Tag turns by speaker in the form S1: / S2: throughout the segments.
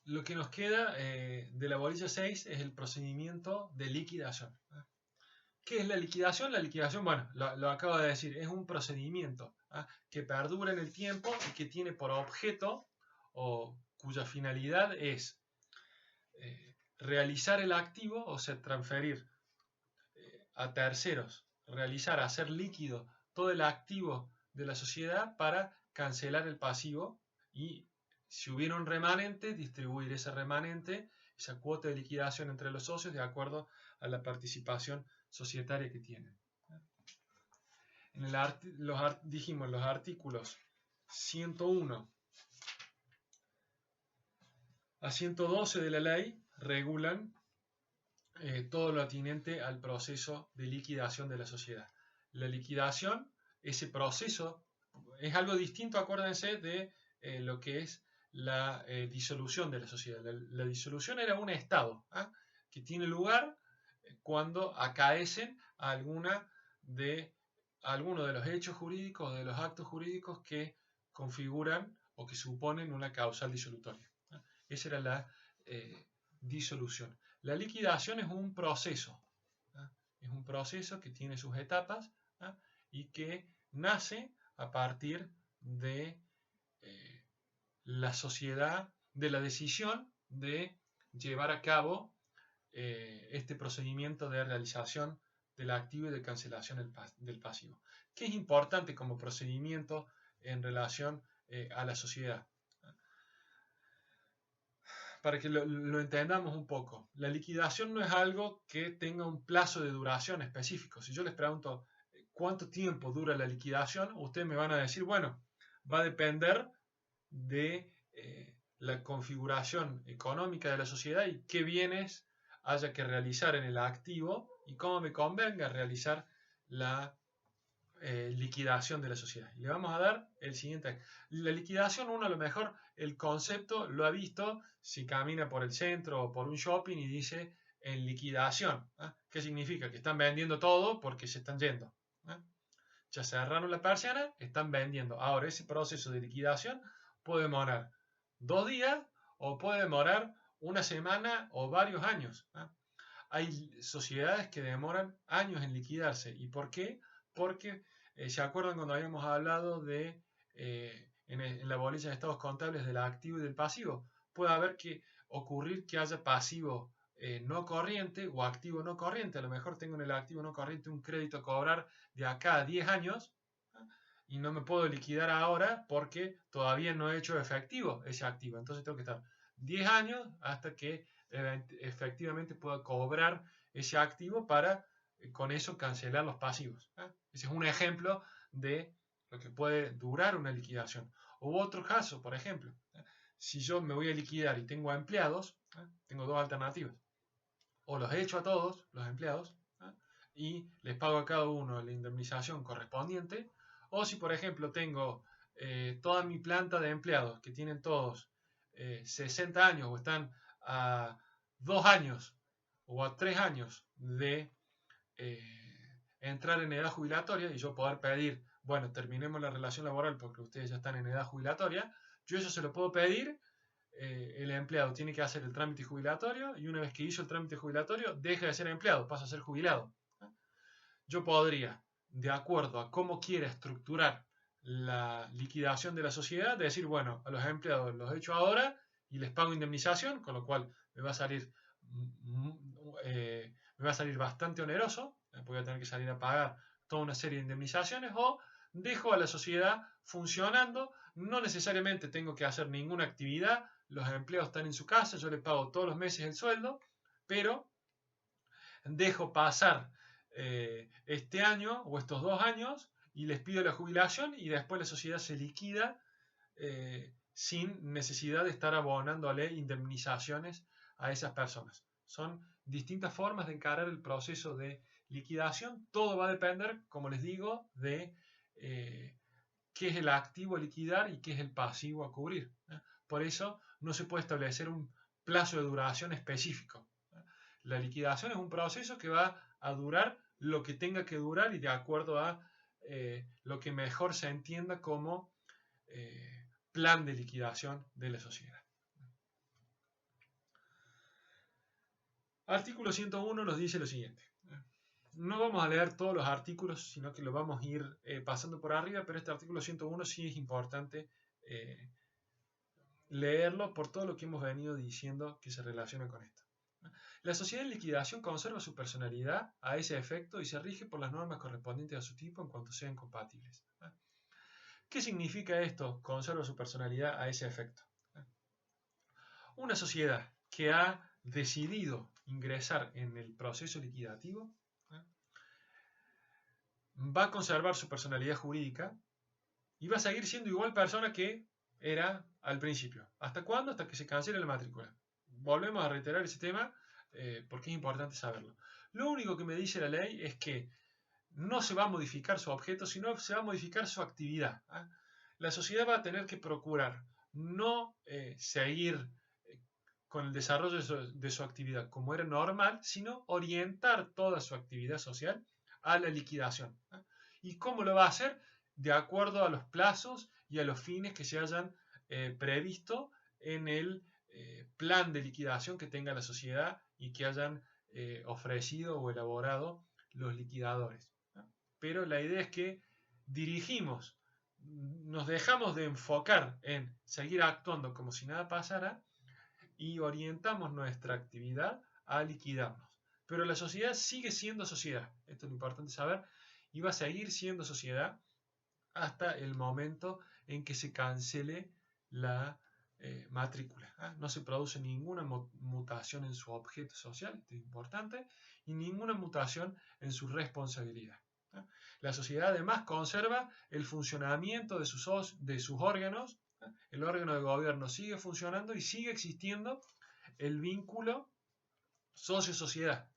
S1: lo que nos queda de la bolilla 6 es el procedimiento de liquidación. ¿Qué es la liquidación? La liquidación, bueno, lo acabo de decir, es un procedimiento que perdura en el tiempo y que tiene por objeto o cuya finalidad es realizar el activo, o sea, transferir a terceros, hacer líquido todo el activo de la sociedad para cancelar el pasivo y si hubiera un remanente, distribuir ese remanente, esa cuota de liquidación entre los socios de acuerdo a la participación societaria que tienen. En dijimos los artículos 101 a 112 de la ley regulan todo lo atinente al proceso de liquidación de la sociedad. La liquidación, ese proceso, es algo distinto, acuérdense, de lo que es la disolución de la sociedad. La disolución era un estado que tiene lugar cuando acaecen alguno de los hechos jurídicos o de los actos jurídicos que configuran o que suponen una causal disolutoria. Esa era la disolución. La liquidación es un proceso. Es un proceso que tiene sus etapas y que nace a partir de la sociedad, de la decisión de llevar a cabo este procedimiento de realización del activo y de cancelación del pasivo. ¿Qué es importante como procedimiento en relación a la sociedad? Para que lo entendamos un poco, la liquidación no es algo que tenga un plazo de duración específico. Si yo les pregunto cuánto tiempo dura la liquidación, ustedes me van a decir, bueno, va a depender de la configuración económica de la sociedad y qué bienes haya que realizar en el activo y cómo me convenga realizar la liquidación de la sociedad. Y le vamos a dar el siguiente. La liquidación, uno a lo mejor el concepto lo ha visto si camina por el centro o por un shopping y dice en liquidación. ¿Qué significa? Que están vendiendo todo porque se están yendo. Ya cerraron la persiana, están vendiendo. Ahora, ese proceso de liquidación puede demorar 2 días o puede demorar una semana o varios años. Hay sociedades que demoran años en liquidarse. ¿Y por qué? Porque, ¿se acuerdan cuando habíamos hablado de, en la bolilla de estados contables del activo y del pasivo? Puede ocurrir que haya pasivo no corriente o activo no corriente. A lo mejor tengo en el activo no corriente un crédito a cobrar de acá a 10 años y no me puedo liquidar ahora porque todavía no he hecho efectivo ese activo. Entonces tengo que estar 10 años hasta que efectivamente pueda cobrar ese activo para con eso cancelar los pasivos. Ese es un ejemplo de lo que puede durar una liquidación. U otro caso, por ejemplo, si yo me voy a liquidar y tengo empleados, tengo dos alternativas. O los echo a todos los empleados y les pago a cada uno la indemnización correspondiente. O si, por ejemplo, tengo toda mi planta de empleados que tienen todos 60 años o están a 2 años o a 3 años de entrar en edad jubilatoria y yo poder pedir, bueno, terminemos la relación laboral porque ustedes ya están en edad jubilatoria, yo eso se lo puedo pedir, el empleado tiene que hacer el trámite jubilatorio y una vez que hizo el trámite jubilatorio deja de ser empleado, pasa a ser jubilado. Yo podría, de acuerdo a cómo quiera estructurar la liquidación de la sociedad, decir, bueno, a los empleados los echo ahora y les pago indemnización, con lo cual me va a salir bastante oneroso, voy a tener que salir a pagar toda una serie de indemnizaciones, o dejo a la sociedad funcionando, no necesariamente tengo que hacer ninguna actividad, los empleados están en su casa, yo les pago todos los meses el sueldo, pero dejo pasar este año o estos 2 años y les pido la jubilación y después la sociedad se liquida sin necesidad de estar abonándole indemnizaciones a esas personas. Son distintas formas de encarar el proceso de liquidación. Todo va a depender, como les digo, de qué es el activo a liquidar y qué es el pasivo a cubrir. Por eso no se puede establecer un plazo de duración específico. La liquidación es un proceso que va a durar lo que tenga que durar y de acuerdo a lo que mejor se entienda como plan de liquidación de la sociedad. Artículo 101 nos dice lo siguiente. No vamos a leer todos los artículos, sino que lo vamos a ir pasando por arriba, pero este artículo 101 sí es importante leerlo por todo lo que hemos venido diciendo que se relaciona con esto. La sociedad en liquidación conserva su personalidad a ese efecto y se rige por las normas correspondientes a su tipo en cuanto sean compatibles. ¿Qué significa esto? Conserva su personalidad a ese efecto. Una sociedad que ha decidido ingresar en el proceso liquidativo va a conservar su personalidad jurídica y va a seguir siendo igual persona que era al principio. ¿Hasta cuándo? Hasta que se cancele la matrícula. Volvemos a reiterar ese tema porque es importante saberlo. Lo único que me dice la ley es que no se va a modificar su objeto, sino se va a modificar su actividad. La sociedad va a tener que procurar no seguir con el desarrollo de su actividad como era normal, sino orientar toda su actividad social a la liquidación. ¿Y cómo lo va a hacer? De acuerdo a los plazos y a los fines que se hayan previsto en el plan de liquidación que tenga la sociedad y que hayan ofrecido o elaborado los liquidadores. Pero la idea es que dirigimos, nos dejamos de enfocar en seguir actuando como si nada pasara y orientamos nuestra actividad a liquidarnos. Pero la sociedad sigue siendo sociedad, esto es lo importante saber, y va a seguir siendo sociedad hasta el momento en que se cancele la matrícula. No se produce ninguna mutación en su objeto social, esto es importante, y ninguna mutación en su responsabilidad. La sociedad además conserva el funcionamiento de sus órganos. El órgano de gobierno sigue funcionando y sigue existiendo el vínculo socio-sociedad.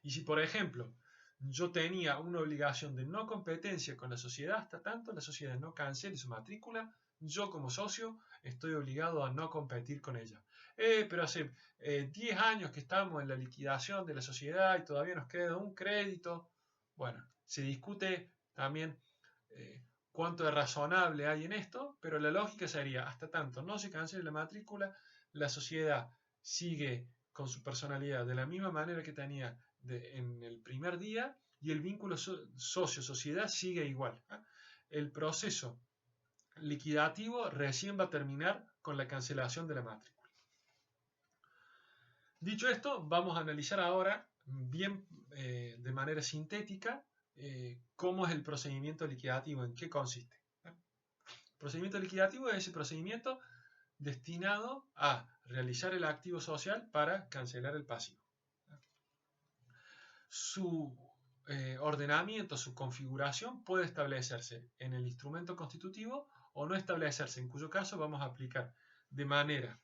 S1: Y si, por ejemplo, yo tenía una obligación de no competencia con la sociedad, hasta tanto la sociedad no cancele su matrícula, yo como socio estoy obligado a no competir con ella. Pero hace 10 años que estamos en la liquidación de la sociedad y todavía nos queda un crédito. Bueno, se discute también cuánto de razonable hay en esto, pero la lógica sería, hasta tanto no se cancele la matrícula, la sociedad sigue con su personalidad de la misma manera que tenía en el primer día y el vínculo socio-sociedad sigue igual. El proceso liquidativo recién va a terminar con la cancelación de la matrícula. Dicho esto, vamos a analizar ahora bien de manera sintética cómo es el procedimiento liquidativo, en qué consiste. El procedimiento liquidativo es ese procedimiento destinado a realizar el activo social para cancelar el pasivo. Su ordenamiento, su configuración puede establecerse en el instrumento constitutivo o no establecerse, en cuyo caso vamos a aplicar de manera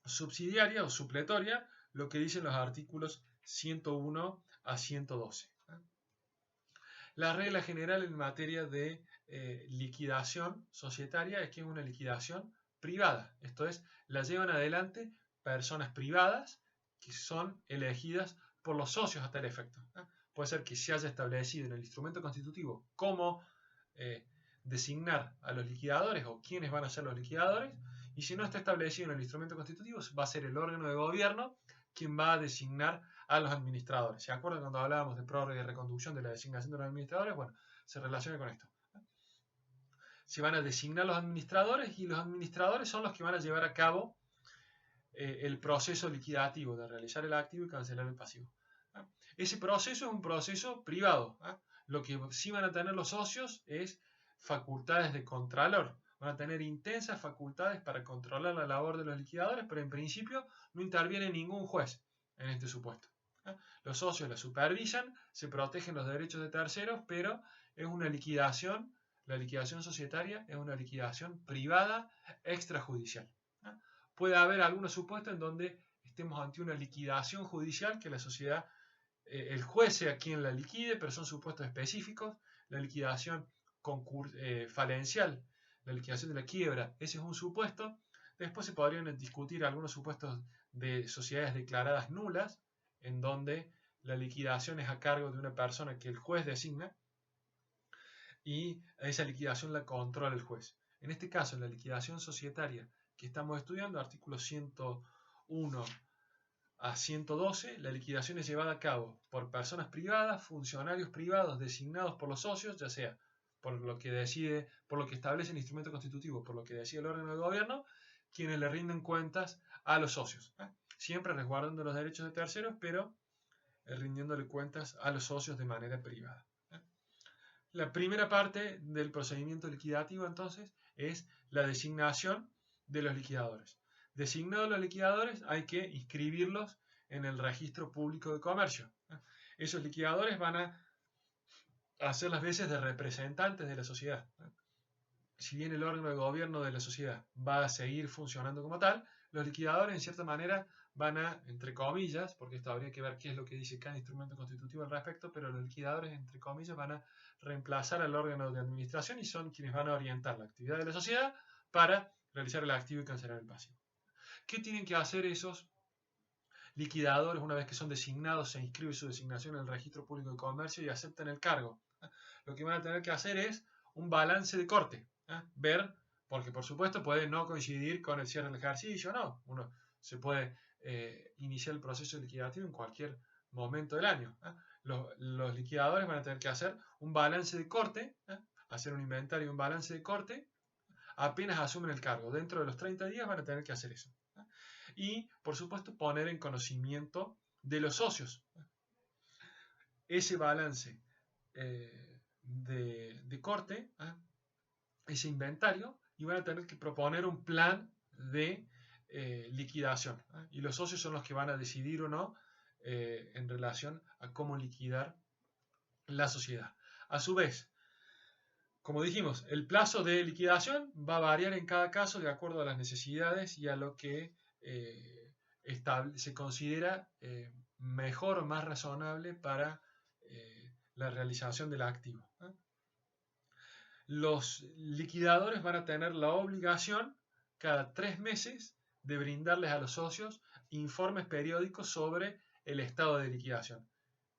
S1: subsidiaria o supletoria lo que dicen los artículos 101 a 112. La regla general en materia de liquidación societaria es que es una liquidación privada, esto es, la llevan adelante personas privadas que son elegidas por los socios a tal efecto. Puede ser que se haya establecido en el instrumento constitutivo cómo designar a los liquidadores o quiénes van a ser los liquidadores, y si no está establecido en el instrumento constitutivo, va a ser el órgano de gobierno quien va a designar a los administradores. ¿Se acuerdan cuando hablábamos de prórroga y reconducción de la designación de los administradores? Bueno, se relaciona con esto. Se van a designar los administradores y los administradores son los que van a llevar a cabo el proceso liquidativo de realizar el activo y cancelar el pasivo. Ese proceso es un proceso privado. Lo que sí van a tener los socios es facultades de contralor. Van a tener intensas facultades para controlar la labor de los liquidadores, pero en principio no interviene ningún juez en este supuesto. Los socios la supervisan, se protegen los derechos de terceros, pero es una liquidación, la liquidación societaria es una liquidación privada extrajudicial. Puede haber algunos supuestos en donde estemos ante una liquidación judicial que la sociedad, el juez sea quien la liquide, pero son supuestos específicos. La liquidación falencial, la liquidación de la quiebra, ese es un supuesto. Después se podrían discutir algunos supuestos de sociedades declaradas nulas, en donde la liquidación es a cargo de una persona que el juez designa y esa liquidación la controla el juez. En este caso, la liquidación societaria que estamos estudiando, artículos 101 a 112, la liquidación es llevada a cabo por personas privadas, funcionarios privados designados por los socios, ya sea por lo que establece el instrumento constitutivo, por lo que decide el órgano de gobierno, quienes le rinden cuentas a los socios. Siempre resguardando los derechos de terceros, pero rindiéndole cuentas a los socios de manera privada. La primera parte del procedimiento liquidativo, entonces, es la designación de los liquidadores. Designados los liquidadores, hay que inscribirlos en el registro público de comercio. Esos liquidadores van a hacer las veces de representantes de la sociedad. Si bien el órgano de gobierno de la sociedad va a seguir funcionando como tal, los liquidadores, en cierta manera, van a, entre comillas, porque esto habría que ver qué es lo que dice cada instrumento constitutivo al respecto, pero los liquidadores, entre comillas, van a reemplazar al órgano de administración y son quienes van a orientar la actividad de la sociedad para realizar el activo y cancelar el pasivo. ¿Qué tienen que hacer esos liquidadores una vez que son designados? Se inscribe su designación en el registro público de comercio y aceptan el cargo. Lo que van a tener que hacer es un balance de corte. Ver, porque por supuesto puede no coincidir con el cierre del ejercicio, no. Uno se puede iniciar el proceso liquidativo en cualquier momento del año. Los liquidadores van a tener que hacer un balance de corte, hacer un inventario y un balance de corte, apenas asumen el cargo. Dentro de los 30 días van a tener que hacer eso. Y, por supuesto, poner en conocimiento de los socios ese balance de corte, ese inventario, y van a tener que proponer un plan de liquidación. Y los socios son los que van a decidir o no en relación a cómo liquidar la sociedad. A su vez, como dijimos, el plazo de liquidación va a variar en cada caso de acuerdo a las necesidades y a lo que se considera mejor o más razonable para la realización del activo. Los liquidadores van a tener la obligación cada 3 meses de brindarles a los socios informes periódicos sobre el estado de liquidación.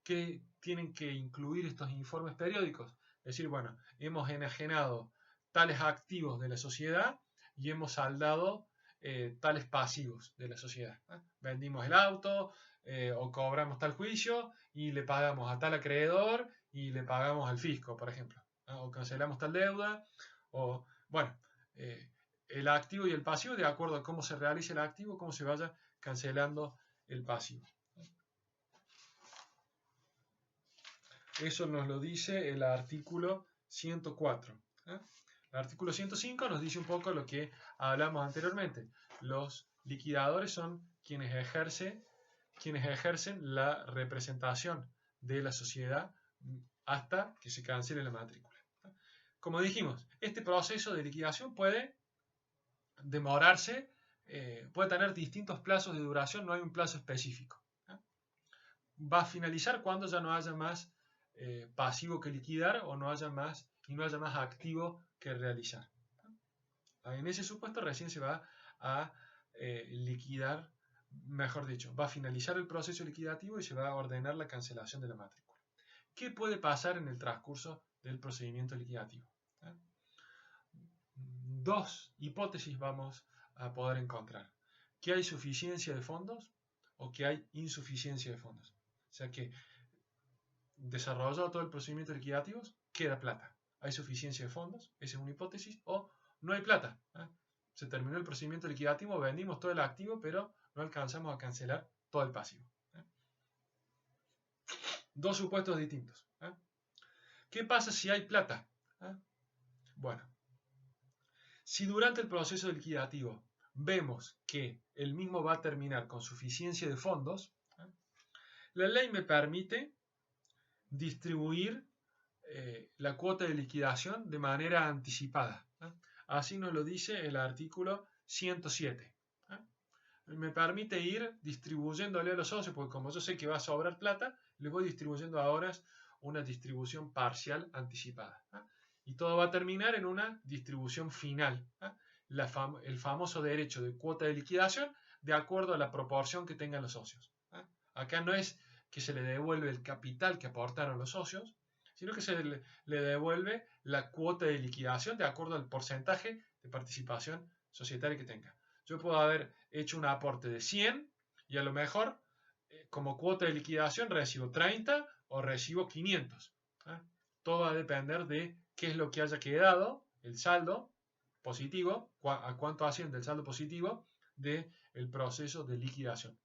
S1: ¿Qué tienen que incluir estos informes periódicos? Es decir, bueno, hemos enajenado tales activos de la sociedad y hemos saldado tales pasivos de la sociedad. Vendimos el auto o cobramos tal juicio y le pagamos a tal acreedor y le pagamos al fisco, por ejemplo. O cancelamos tal deuda, o bueno, el activo y el pasivo de acuerdo a cómo se realice el activo, cómo se vaya cancelando el pasivo. Eso nos lo dice el artículo 104. El artículo 105 nos dice un poco lo que hablamos anteriormente. Los liquidadores son quienes ejercen la representación de la sociedad hasta que se cancele la matrícula. Como dijimos, este proceso de liquidación puede demorarse, puede tener distintos plazos de duración, no hay un plazo específico. Va a finalizar cuando ya no haya más pasivo que liquidar o no haya más activo que realizar. En ese supuesto recién se va a liquidar, mejor dicho, va a finalizar el proceso liquidativo y se va a ordenar la cancelación de la matrícula. ¿Qué puede pasar en el transcurso del procedimiento liquidativo? Dos hipótesis vamos a poder encontrar: que hay suficiencia de fondos o que hay insuficiencia de fondos. O sea que desarrollado todo el procedimiento liquidativo, queda plata. Hay suficiencia de fondos, esa es una hipótesis, o no hay plata. Se terminó el procedimiento liquidativo, vendimos todo el activo, pero no alcanzamos a cancelar todo el pasivo. Dos supuestos distintos. ¿Qué pasa si hay plata? Bueno, si durante el proceso liquidativo vemos que el mismo va a terminar con suficiencia de fondos, la ley me permite distribuir la cuota de liquidación de manera anticipada. Así nos lo dice el artículo 107. Me permite ir distribuyéndole a los socios, porque como yo sé que va a sobrar plata, les voy distribuyendo ahora una distribución parcial anticipada. Y todo va a terminar en una distribución final. El famoso derecho de cuota de liquidación de acuerdo a la proporción que tengan los socios. Acá no es que se le devuelve el capital que aportaron los socios, sino que se le devuelve la cuota de liquidación de acuerdo al porcentaje de participación societaria que tenga. Yo puedo haber hecho un aporte de 100 y a lo mejor como cuota de liquidación recibo 30 o recibo 500. Todo va a depender de qué es lo que haya quedado, el saldo positivo, a cuánto asciende el saldo positivo del proceso de liquidación.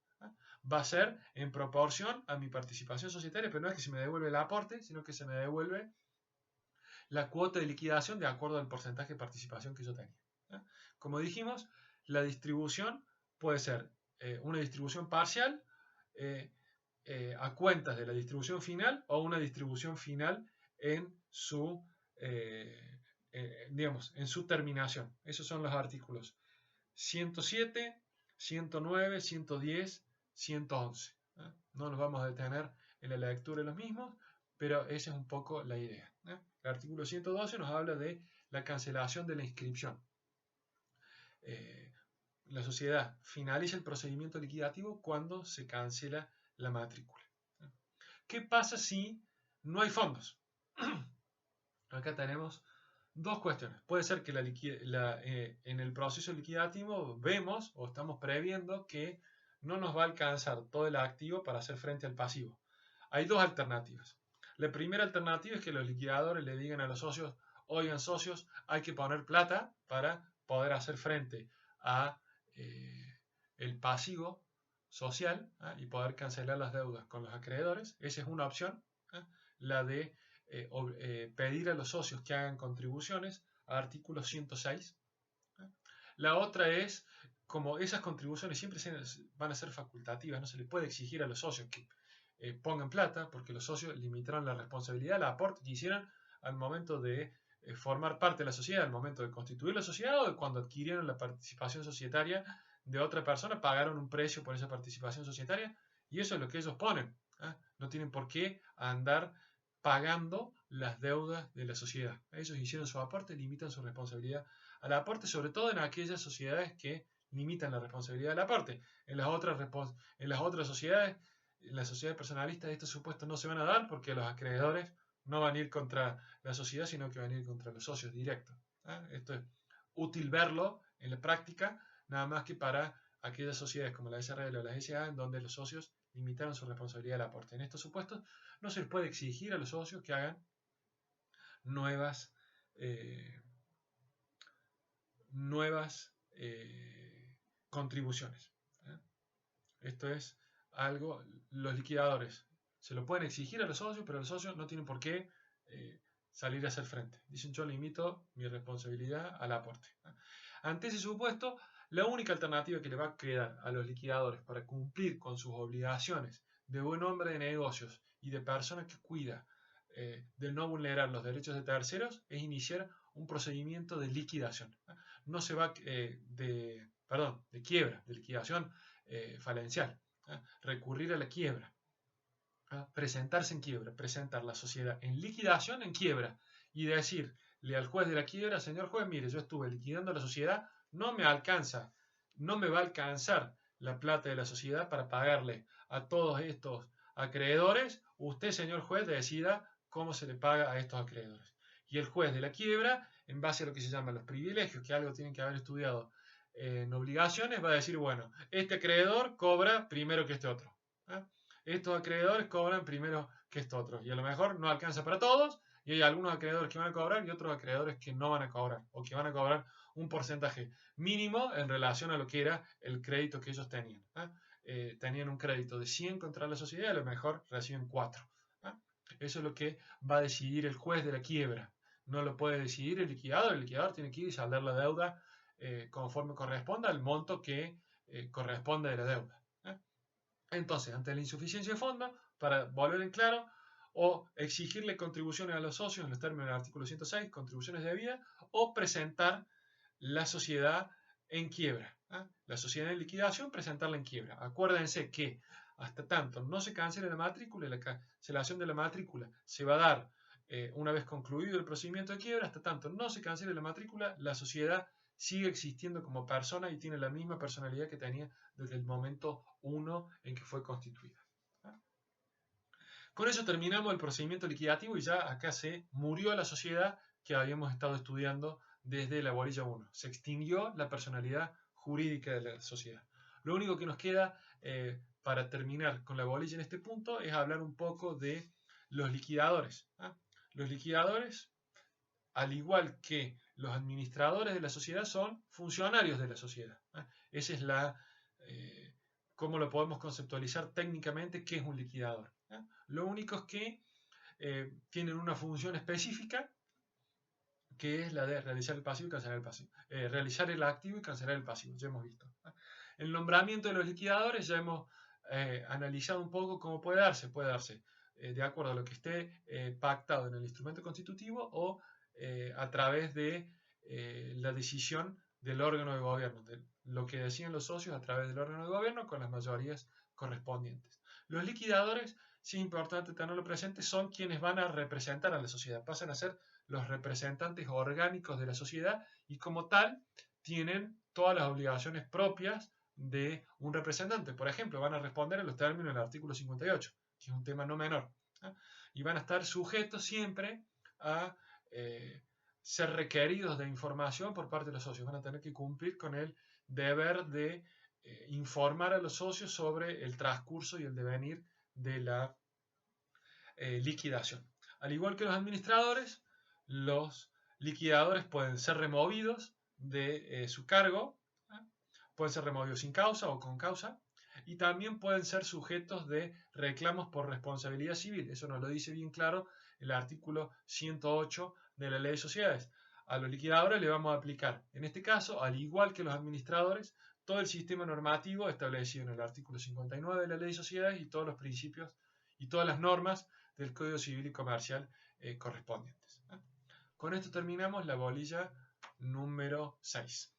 S1: Va a ser en proporción a mi participación societaria, pero no es que se me devuelve el aporte, sino que se me devuelve la cuota de liquidación de acuerdo al porcentaje de participación que yo tenía. Como dijimos, la distribución puede ser una distribución parcial a cuentas de la distribución final o una distribución final en su, digamos, en su terminación. Esos son los artículos 107, 109, 110, 111. No nos vamos a detener en la lectura de los mismos, pero esa es un poco la idea. El artículo 112 nos habla de la cancelación de la inscripción. La sociedad finaliza el procedimiento liquidativo cuando se cancela la matrícula. ¿Qué pasa si no hay fondos? Acá tenemos dos cuestiones. Puede ser que en el proceso liquidativo vemos o estamos previendo que no nos va a alcanzar todo el activo para hacer frente al pasivo. Hay dos alternativas. La primera alternativa es que los liquidadores le digan a los socios, oigan socios, hay que poner plata para poder hacer frente a el pasivo social y poder cancelar las deudas con los acreedores. Esa es una opción, la de pedir a los socios que hagan contribuciones a artículo 106. La otra es, como esas contribuciones siempre van a ser facultativas, no se les puede exigir a los socios que pongan plata, porque los socios limitaron la responsabilidad, el aporte que hicieron al momento de formar parte de la sociedad, al momento de constituir la sociedad o de cuando adquirieron la participación societaria de otra persona, pagaron un precio por esa participación societaria y eso es lo que ellos ponen. No tienen por qué andar pagando las deudas de la sociedad. Ellos hicieron su aporte, limitan su responsabilidad al aporte, sobre todo en aquellas sociedades que limitan la responsabilidad del aporte. En las otras sociedades, en las sociedades personalistas, estos supuestos no se van a dar porque los acreedores no van a ir contra la sociedad, sino que van a ir contra los socios directos. Esto es útil verlo en la práctica, nada más que para aquellas sociedades como la SRL o la SA, en donde los socios limitaron su responsabilidad del aporte. En estos supuestos no se les puede exigir a los socios que hagan nuevas contribuciones. Esto es algo, los liquidadores se lo pueden exigir a los socios, pero los socios no tienen por qué salir a hacer frente. Dicen, yo limito mi responsabilidad al aporte. Ante ese supuesto, la única alternativa que le va a quedar a los liquidadores para cumplir con sus obligaciones de buen hombre de negocios y de persona que cuida de no vulnerar los derechos de terceros es iniciar un procedimiento de liquidación. No se va de quiebra, de liquidación falencial. Recurrir a la quiebra. Presentarse en quiebra, presentar la sociedad en liquidación, en quiebra, y decirle al juez de la quiebra, señor juez, mire, yo estuve liquidando la sociedad, no me alcanza, no me va a alcanzar la plata de la sociedad para pagarle a todos estos acreedores, usted, señor juez, decida cómo se le paga a estos acreedores. Y el juez de la quiebra, en base a lo que se llaman los privilegios, que algo tienen que haber estudiado en obligaciones, va a decir, bueno, este acreedor cobra primero que este otro. Estos acreedores cobran primero que estos otros. Y a lo mejor no alcanza para todos, y hay algunos acreedores que van a cobrar y otros acreedores que no van a cobrar, o que van a cobrar un porcentaje mínimo en relación a lo que era el crédito que ellos tenían. Tenían un crédito de 100 contra la sociedad, a lo mejor reciben 4. Eso es lo que va a decidir el juez de la quiebra. No lo puede decidir el liquidador tiene que ir y saldar la deuda conforme corresponda al monto que corresponde de la deuda. Entonces, ante la insuficiencia de fondos, para volver en claro, o exigirle contribuciones a los socios en los términos del artículo 106, contribuciones debidas, o presentar la sociedad en quiebra. La sociedad en liquidación, presentarla en quiebra. Acuérdense que hasta tanto no se cancele la matrícula, la cancelación de la matrícula se va a dar una vez concluido el procedimiento de quiebra, hasta tanto no se cancele la matrícula, la sociedad sigue existiendo como persona y tiene la misma personalidad que tenía desde el momento 1 en que fue constituida. Con eso terminamos el procedimiento liquidativo y ya acá se murió la sociedad que habíamos estado estudiando desde la bolilla 1. Se extinguió la personalidad jurídica de la sociedad. Lo único que nos queda para terminar con la bolilla en este punto, es hablar un poco de los liquidadores. Los liquidadores, al igual que los administradores de la sociedad, son funcionarios de la sociedad. Esa es cómo lo podemos conceptualizar técnicamente, qué es un liquidador. Lo único es que tienen una función específica, que es la de realizar el pasivo y cancelar el pasivo. Realizar el activo y cancelar el pasivo, ya hemos visto. El nombramiento de los liquidadores ya hemos analizado un poco cómo puede darse. Puede darse de acuerdo a lo que esté pactado en el instrumento constitutivo o a través de la decisión del órgano de gobierno, de lo que deciden los socios a través del órgano de gobierno con las mayorías correspondientes. Los liquidadores, sí es importante tenerlo presente, son quienes van a representar a la sociedad, pasan a ser los representantes orgánicos de la sociedad y como tal tienen todas las obligaciones propias de un representante. Por ejemplo, van a responder en los términos del artículo 58, que es un tema no menor, y van a estar sujetos siempre a ser requeridos de información por parte de los socios. Van a tener que cumplir con el deber de informar a los socios sobre el transcurso y el devenir de la liquidación. Al igual que los administradores, los liquidadores pueden ser removidos de su cargo, pueden ser removidos sin causa o con causa, y también pueden ser sujetos de reclamos por responsabilidad civil. Eso nos lo dice bien claro el artículo 108 de la Ley de Sociedades. A los liquidadores le vamos a aplicar, en este caso, al igual que los administradores, todo el sistema normativo establecido en el artículo 59 de la Ley de Sociedades y todos los principios y todas las normas del Código Civil y Comercial correspondientes. Con esto terminamos la bolilla número 6.